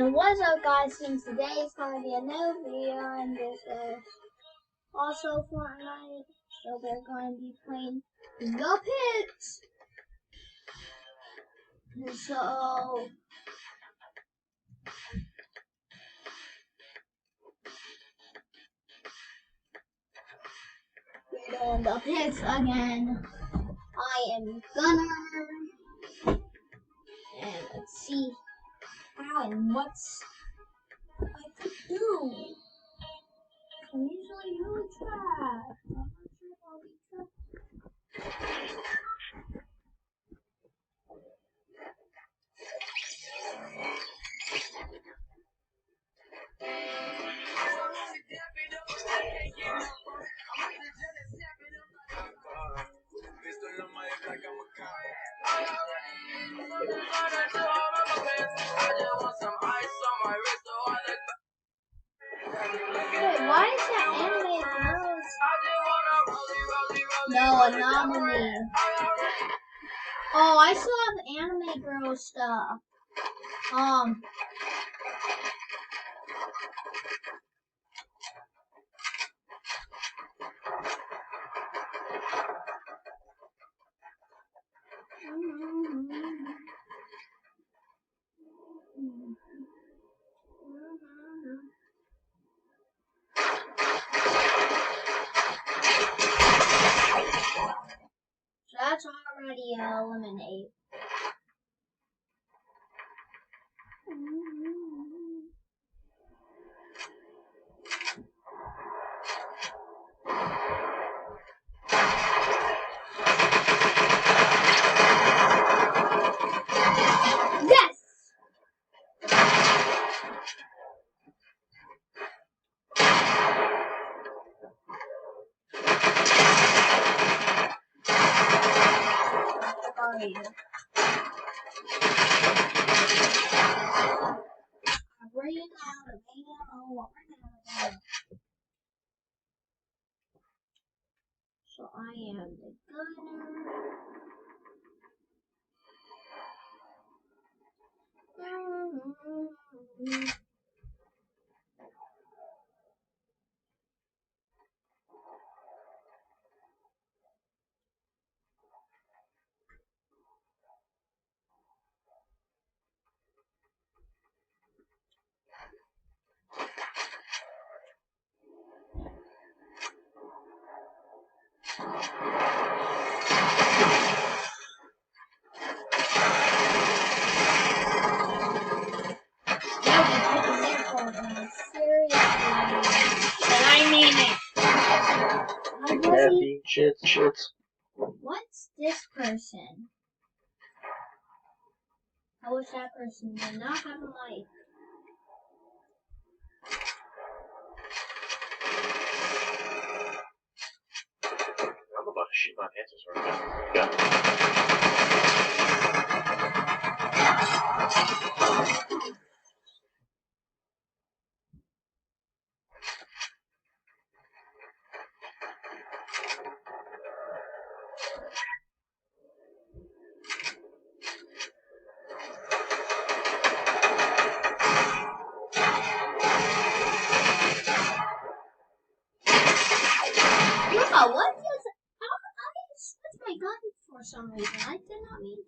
And what's up, guys? Since today is going to be a new video, and this is also Fortnite, so we're going to be playing the pits. So we're doing the pits again. I am Gunner, and let's see how and what's I could do. I'm usually really trash. I'm not sure if I'll be trash. Wait, why is that anime girls? No, anomaly. Oh, I still have anime girl stuff. So that's already eliminated. Yes! Sorry. I'm running out of ammo. So I am the gunner. Happy shits. What's this person? I wish that person did not have a mic. I'm about to shoot my pants right now. Wow, what is it? I switched my gun for some reason. I did not mean to.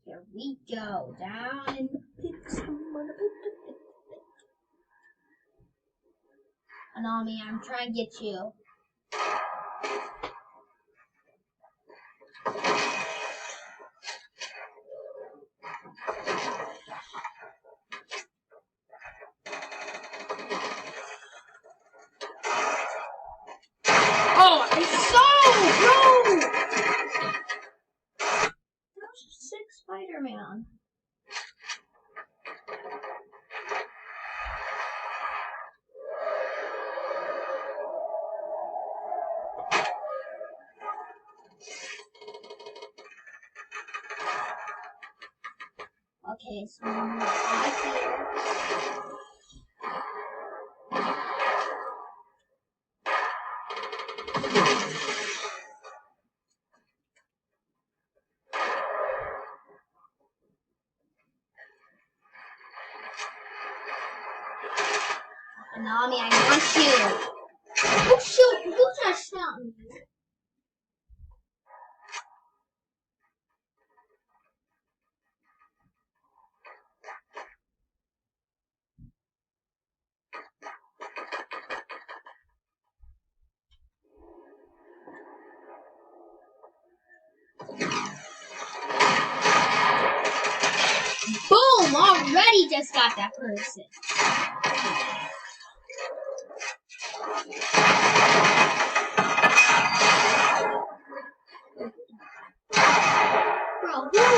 Here we go. Down in the pits. Anami, I'm trying to get you. Oh, it's so rude! There's 6 Spider-Man. Okay, so I'm right here. Nami, I want you. Oh shoot, who just shot me? Boom! Already just got that person. Bro, who?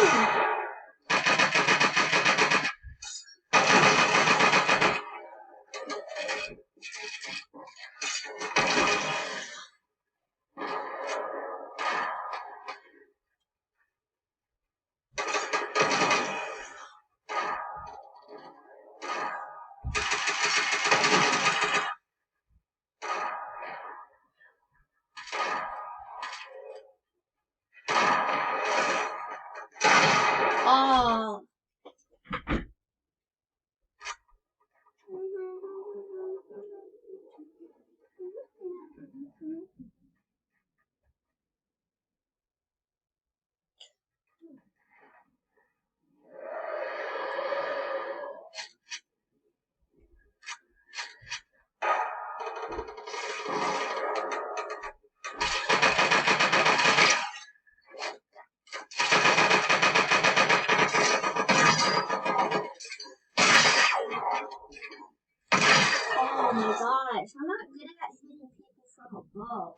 Oh. Oh my gosh, I'm not good at hitting people from above.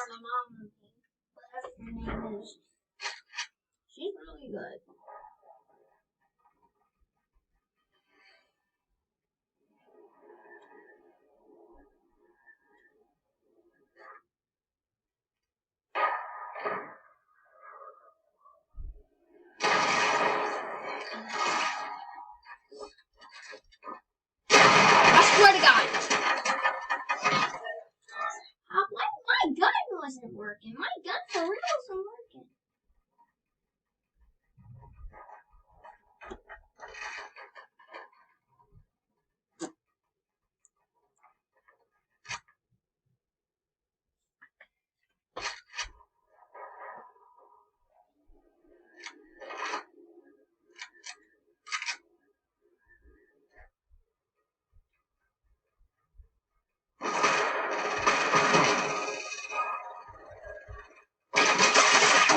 My mom, whatever her name is, she's really good. I swear to God. My gun wasn't working. My gun for real wasn't working.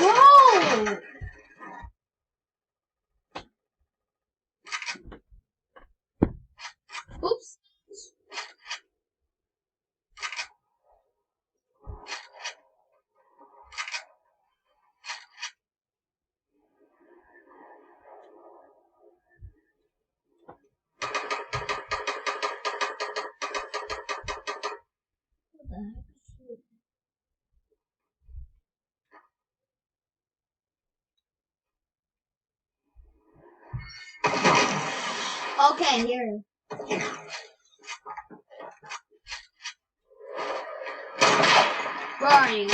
Whoa! Oops. What the heck is this? Okay, here. Where are you?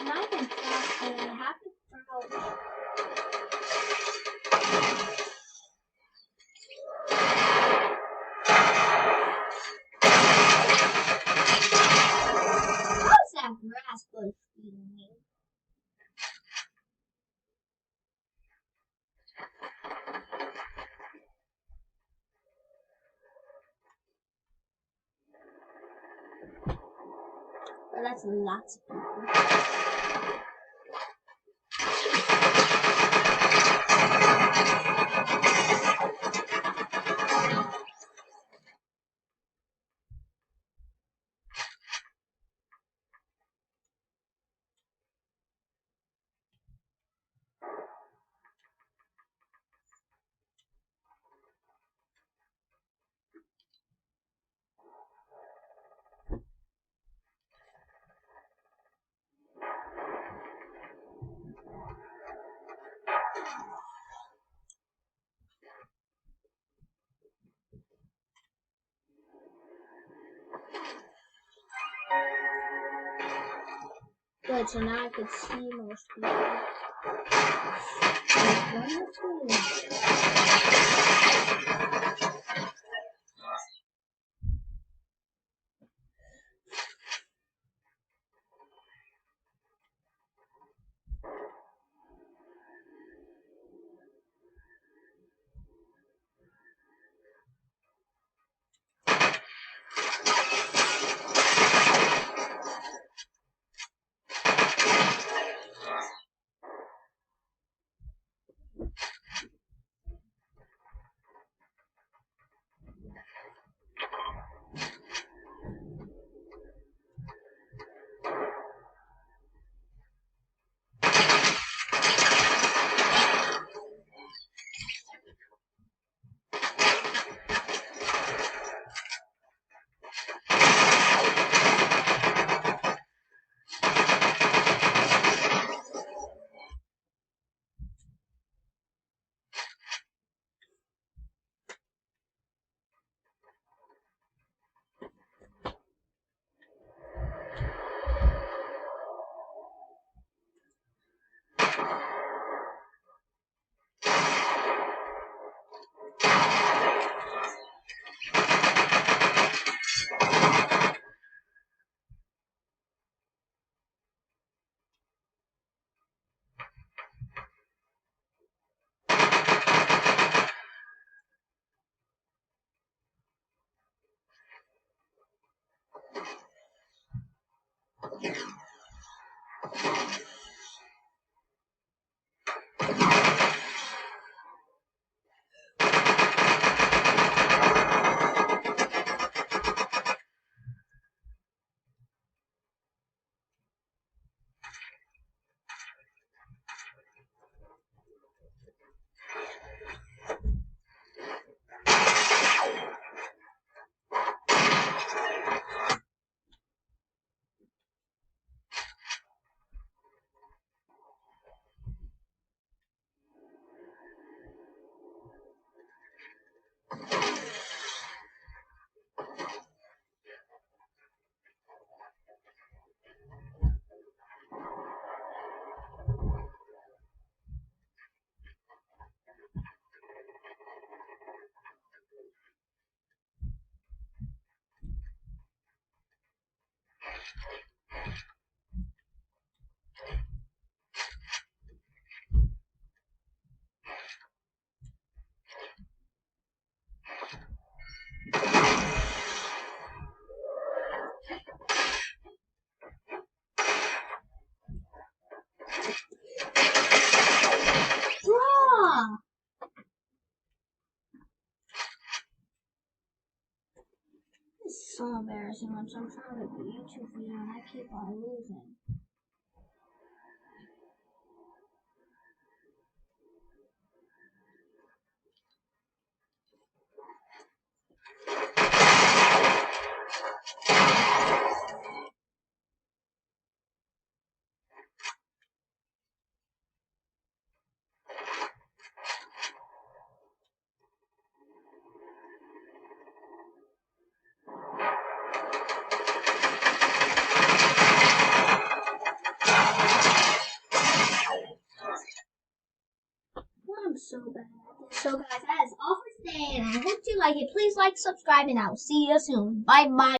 I'm not even fast, and I have to Well, that's lots of people. Good, so now I could see most people. It's so embarrassing when I'm trying to do a YouTube video and I keep on losing. I'm so bad. So guys, that is all for today, and I hope you like it. Please like, subscribe, and I will see you soon. Bye bye.